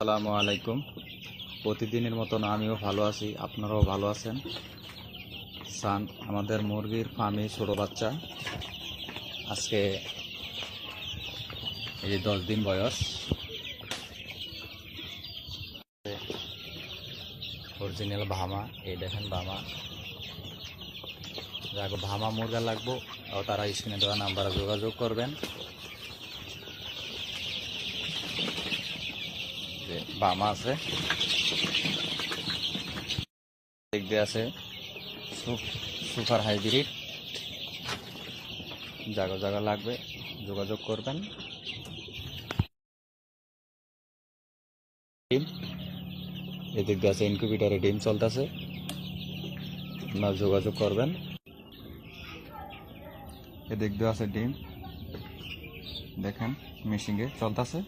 আসসালামু আলাইকুম। প্রতিদিনের মতন আমিও ভালো আছি, আপনারাও ভালো আছেন। আমাদের মুরগির ফার্মে ছোট বাচ্চা আজকে এই 10 দিন বয়স। অরিজিনাল ভামা, এই দেখেন ভামা। যাকে ভামা মুরগা লাগবো তারা স্ক্রিনে দেওয়া নাম্বারে যোগাযোগ করবেন। ভামা আছে, দেখতে আছে সুপার হাইব্রিড। জায়গা জায়গা লাগবে যোগাযোগ করবেন। ডিম এদিক দিয়ে আছে, ইনকিউবেটরে ডিম চলতেছে, আপনারা যোগাযোগ করবেন। এদিক দিয়ে আছে ডিম, দেখেন মেশিনে চলতেছে।